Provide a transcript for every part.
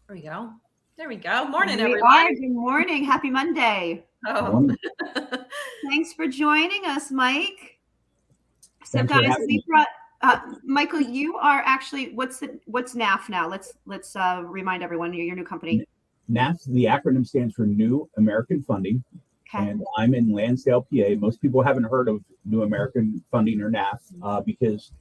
There we go. There we go. Morning, We everyone. are. Good morning. Happy Monday. Oh, Thanks for joining us, Mike. So, Thanks for guys, having we me. brought Michael. You are actually what's NAF now? Let's remind everyone your new company. NAF, the acronym stands for New American Funding, Okay. and I'm in Lansdale, PA. Most people haven't heard of New American Funding or NAF because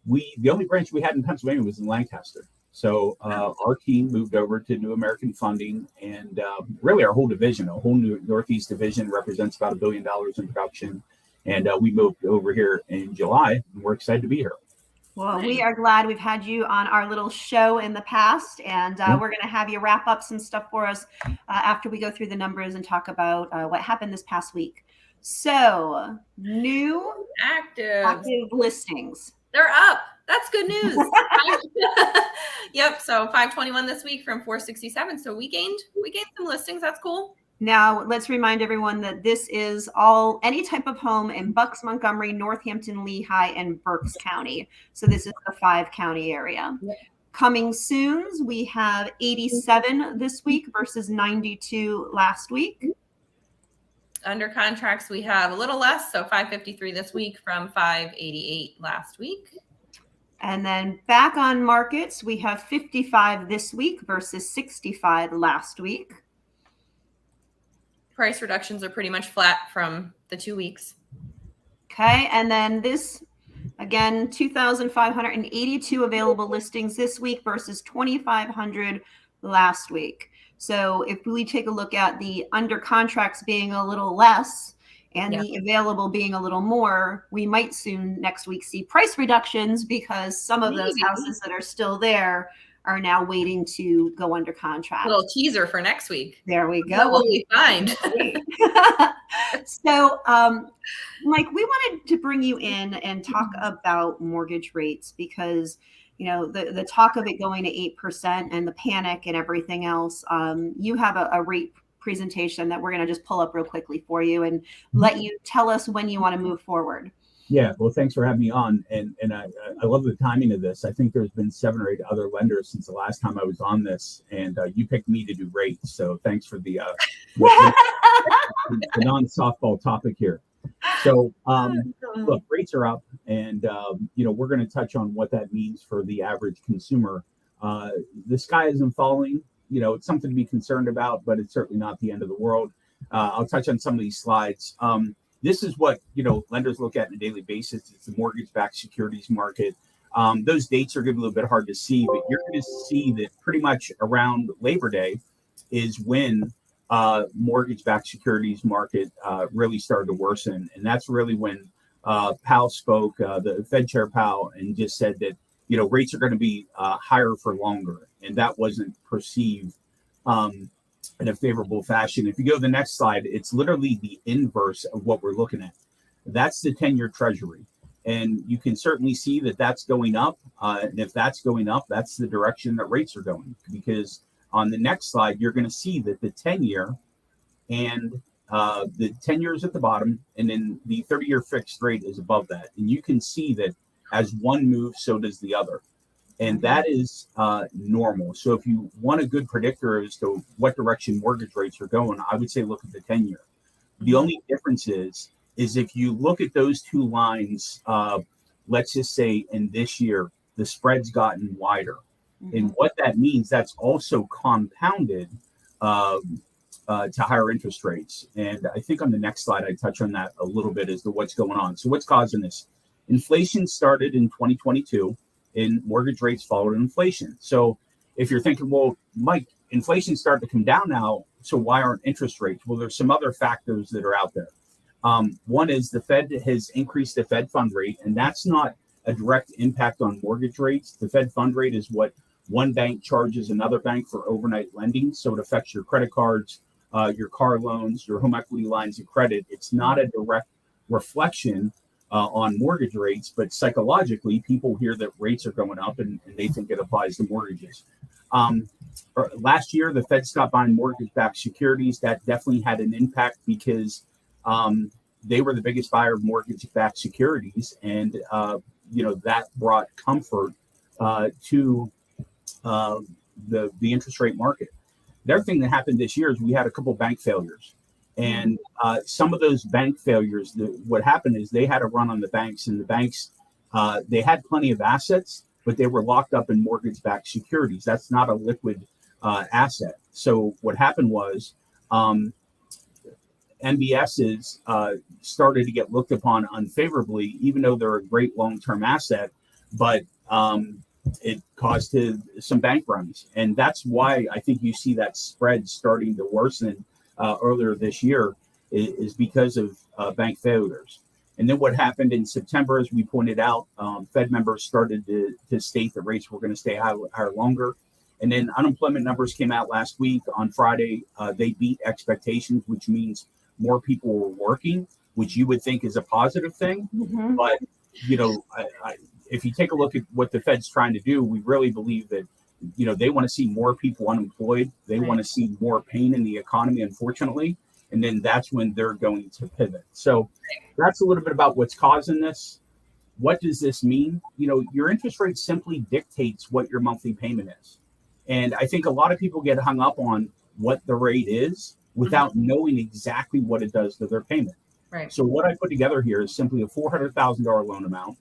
the only branch we had in Pennsylvania was in Lancaster. So our team moved over to New American Funding, and really our whole division, a whole new Northeast division, represents about $1 billion in production. And we moved over here in July, and we're excited to be here. Well, we are glad we've had you on our little show in the past, and we're going to have you wrap up some stuff for us after we go through the numbers and talk about what happened this past week. So, new active listings. They're up. That's good news. Yep. So 521 this week from 467. So we gained some listings. That's cool. Now, let's remind everyone that this is any type of home in Bucks, Montgomery, Northampton, Lehigh, and Berks County. So this is the 5-county area. Yep. Coming soon, we have 87 this week versus 92 last week. Under contracts, we have a little less. So 553 this week from 588 last week. And then back on markets, we have 55 this week versus 65 last week. Price reductions are pretty much flat from the 2 weeks. Okay. And then this, again, 2,582 available listings this week versus 2,500 last week. So if we take a look at the under contracts being a little less and the available being a little more, we might soon next week see price reductions because some of those houses that are still there are now waiting to go under contract. A little teaser for next week. There we go. What will we find? So, Mike, we wanted to bring you in and talk about mortgage rates because, you know, the talk of it going to 8% and the panic and everything else. You have a rate presentation that we're going to just pull up real quickly for you and let you tell us when you want to move forward. Yeah, well, thanks for having me on. And I love the timing of this. I think there's been 7 or 8 other lenders since the last time I was on this, and you picked me to do rates. So thanks for the non-softball topic here. So look, rates are up, and we're going to touch on what that means for the average consumer. The sky isn't falling. It's something to be concerned about, but it's certainly not the end of the world. I'll touch on some of these slides. This is what lenders look at on a daily basis. It's the mortgage-backed securities market. Those dates are going to be a little bit hard to see, but you're going to see that pretty much around Labor Day is when mortgage-backed securities market really started to worsen, and that's really when Powell spoke, the Fed Chair Powell, and just said that rates are going to be higher for longer, and that wasn't perceived in a favorable fashion. If you go to the next slide, it's literally the inverse of what we're looking at. That's the 10-year Treasury, and you can certainly see that that's going up. And if that's going up, that's the direction that rates are going. Because on the next slide, you're going to see that the 10-year and the 10 years at the bottom, and then the 30-year fixed rate is above that. And you can see that as one moves, so does the other. And that is normal. So if you want a good predictor as to what direction mortgage rates are going, I would say look at the 10-year. The only difference is if you look at those two lines, let's just say in this year, the spread's gotten wider. And what that means, that's also compounded to higher interest rates. And I think on the next slide, I touch on that a little bit as to what's going on. So what's causing this? Inflation started in 2022. And mortgage rates followed inflation. So if you're thinking, well, Mike, inflation's starting to come down now, so why aren't interest rates? Well, there's some other factors that are out there. One is the Fed has increased the Fed fund rate, and that's not a direct impact on mortgage rates. The Fed fund rate is what one bank charges another bank for overnight lending. So it affects your credit cards, your car loans, your home equity lines of credit. It's not a direct reflection on mortgage rates, but psychologically, people hear that rates are going up and they think it applies to mortgages. Last year, the Fed stopped buying mortgage-backed securities. That definitely had an impact because they were the biggest buyer of mortgage-backed securities, and that brought comfort to the interest rate market. The other thing that happened this year is we had a couple bank failures. And some of those bank failures, what happened is they had a run on the banks, and the banks, they had plenty of assets, but they were locked up in mortgage-backed securities. That's not a liquid asset. So what happened was MBSs started to get looked upon unfavorably, even though they're a great long-term asset, but it caused some bank runs. And that's why I think you see that spread starting to worsen earlier this year is because of bank failures. And then what happened in September, as we pointed out, Fed members started to state that rates were going to stay higher longer. And then unemployment numbers came out last week. On Friday, they beat expectations, which means more people were working, which you would think is a positive thing. Mm-hmm. But, you know, if you take a look at what the Fed's trying to do, we really believe that, you know, they want to see more people unemployed. They want to see more pain in the economy, unfortunately. And then that's when they're going to pivot. So that's a little bit about what's causing this. What does this mean? You know, your interest rate simply dictates what your monthly payment is. And I think a lot of people get hung up on what the rate is without knowing exactly what it does to their payment. Right. So what I put together here is simply a $400,000 loan amount.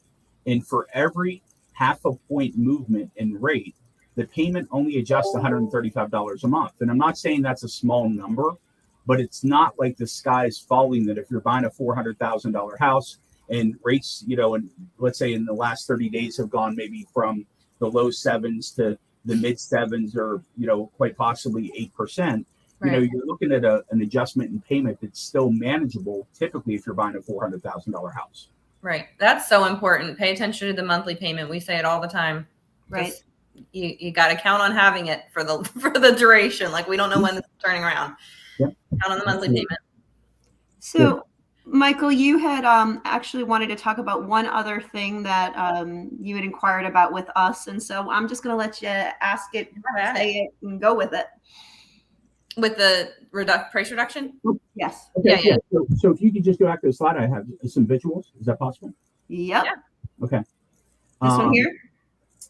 And for every half a point movement in rate, the payment only adjusts $135 a month. And I'm not saying that's a small number, but it's not like the sky is falling that if you're buying a $400,000 house and rates, you know, and let's say in the last 30 days have gone maybe from the low sevens to the mid sevens, or, you know, quite possibly 8%, you know, you're looking at an adjustment in payment that's still manageable, typically, if you're buying a $400,000 house. Right. That's so important. Pay attention to the monthly payment. We say it all the time. Right. You got to count on having it for the duration. Like, we don't know when it's turning around. Yep. Count on the monthly payment. So, Michael, you had actually wanted to talk about one other thing that you had inquired about with us. And so I'm just going to let you ask it, say it, and go with it. With the price reduction? Yes. Okay, Yeah. So if you could just go back to the slide, I have some visuals. Is that possible? Yep. Yeah. Okay. This one here?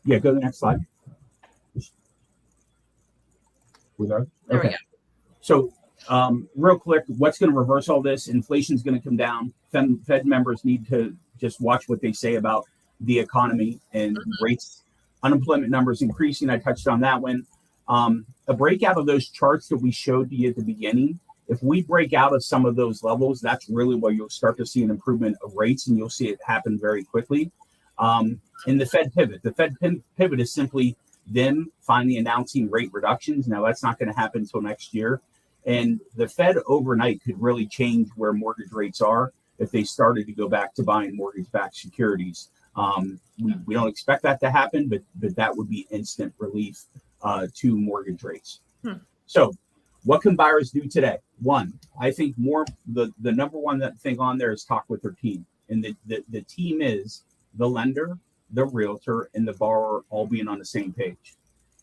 Yeah, go to the next slide. There we go. So real quick, what's going to reverse all this? Inflation is going to come down. Fed members need to just watch what they say about the economy and rates. Unemployment numbers increasing. I touched on that one. A breakout of those charts that we showed to you at the beginning, if we break out of some of those levels, that's really where you'll start to see an improvement of rates, and you'll see it happen very quickly. In the Fed pivot, pivot is simply them finally announcing rate reductions. Now, that's not going to happen until next year. And the Fed overnight could really change where mortgage rates are if they started to go back to buying mortgage-backed securities. We don't expect that to happen, but that would be instant relief to mortgage rates. So what can buyers do today? One, I think the number one thing on there is talk with their team. And the team is the lender, the realtor, and the borrower all being on the same page.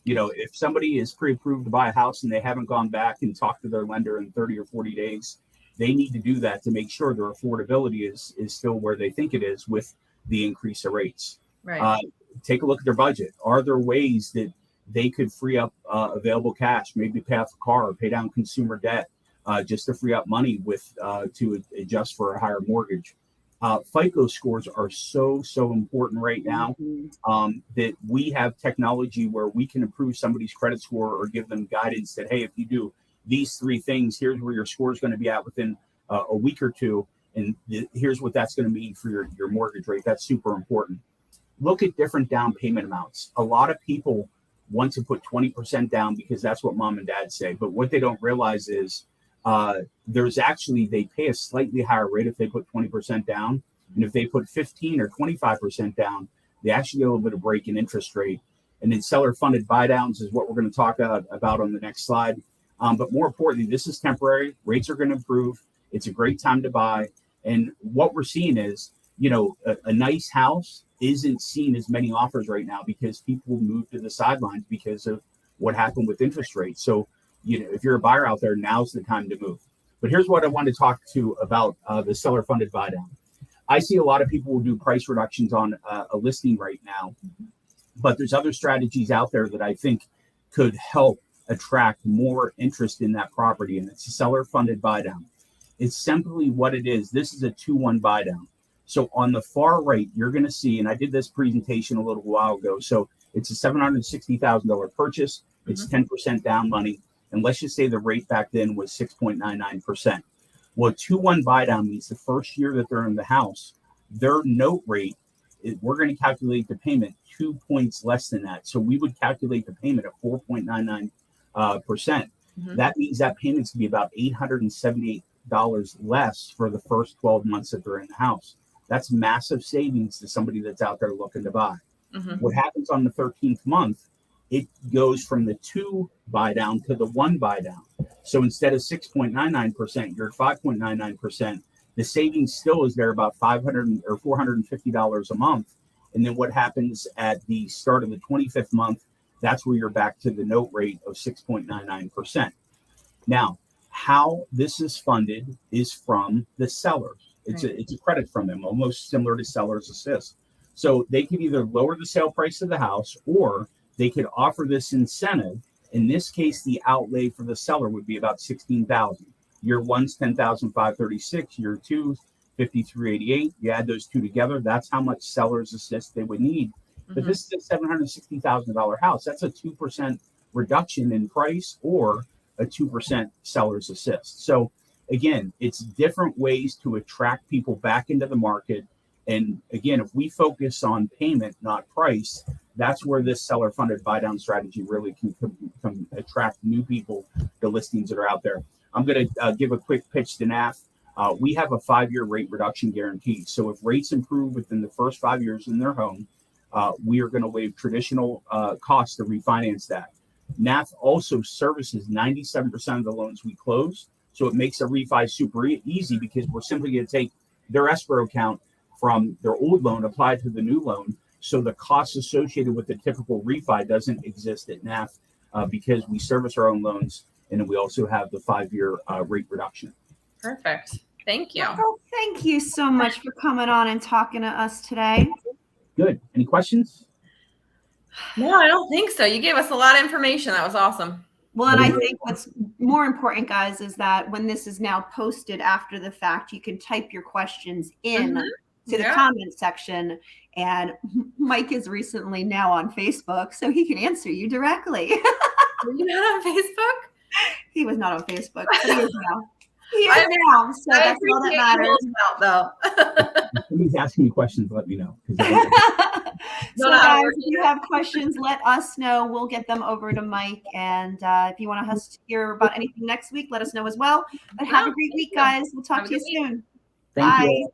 You know, if somebody is pre-approved to buy a house and they haven't gone back and talked to their lender in 30 or 40 days, they need to do that to make sure their affordability is still where they think it is with the increase of rates. Right. Take a look at their budget. Are there ways that they could free up available cash, maybe pay off a car or pay down consumer debt just to free up money to adjust for a higher mortgage? FICO scores are so important right now that we have technology where we can improve somebody's credit score or give them guidance that, hey, if you do these three things, here's where your score is going to be at within a week or two. And here's what that's going to mean for your mortgage rate. That's super important. Look at different down payment amounts. A lot of people want to put 20% down because that's what mom and dad say. But what they don't realize is they pay a slightly higher rate if they put 20% down. And if they put 15 or 25% down, they actually get a little bit of break in interest rate. And then seller funded buy downs is what we're going to talk about on the next slide. But more importantly, this is temporary. Rates are going to improve. It's a great time to buy. And what we're seeing is, you know, a nice house isn't seen as many offers right now because people move to the sidelines because of what happened with interest rates. So, you know, if you're a buyer out there, now's the time to move. But here's what I want to talk to about the seller funded buy down. I see a lot of people will do price reductions on a listing right now, but there's other strategies out there that I think could help attract more interest in that property. And it's a seller funded buy down. It's simply what it is. This is a 2-1 buy down. So on the far right, you're going to see, and I did this presentation a little while ago. So it's a $760,000 purchase. It's 10% down money. And let's just say the rate back then was 6.99%. Well, a 2-1 buy down means the first year that they're in the house, their note rate, we're going to calculate the payment 2 points less than that. So we would calculate the payment at 4.99%. That means that payment's going to be about $878 less for the first 12 months that they're in the house. That's massive savings to somebody that's out there looking to buy. What happens on the 13th month, it goes from the 2 buy down to the 1 buy down. So instead of 6.99%, you're at 5.99%. The savings still is there, about $500 or $450 a month. And then what happens at the start of the 25th month, that's where you're back to the note rate of 6.99%. Now, how this is funded is from the sellers. It's a credit from them, almost similar to seller's assist. So they could either lower the sale price of the house, or they could offer this incentive. In this case, the outlay for the seller would be about $16,000. Year one's $10,536. Year two's $5,388. You add those two together, that's how much seller's assist they would need. But this is a $760,000 house. That's a 2% reduction in price, or a 2% seller's assist. So again, it's different ways to attract people back into the market. And again, if we focus on payment, not price, that's where this seller funded buy down strategy really can attract new people to listings that are out there. I'm going to give a quick pitch to NAF. We have a 5-year rate reduction guarantee. So if rates improve within the first 5 years in their home, we are going to waive traditional costs to refinance that. NAF also services 97% of the loans we close. So it makes a refi super easy, because we're simply going to take their escrow account from their old loan, apply to the new loan. So the costs associated with the typical refi doesn't exist at NAF, because we service our own loans, and then we also have the 5-year rate reduction. Perfect. Thank you. Well, thank you so much for coming on and talking to us today. Good. Any questions? No, I don't think so. You gave us a lot of information. That was awesome. Well, and I think what's more important, guys, is that when this is now posted after the fact, you can type your questions in to the comment section. And Mike is recently now on Facebook, so he can answer you directly. Were you not on Facebook? He was not on Facebook, but he is now. He is now, so that's all that matters. Though. If somebody's asking me questions, let me know. So guys, if you have questions, let us know. We'll get them over to Mike. And if you want us to hear about anything next week, let us know as well. But have a great week, guys. We'll talk to you soon. Thank you.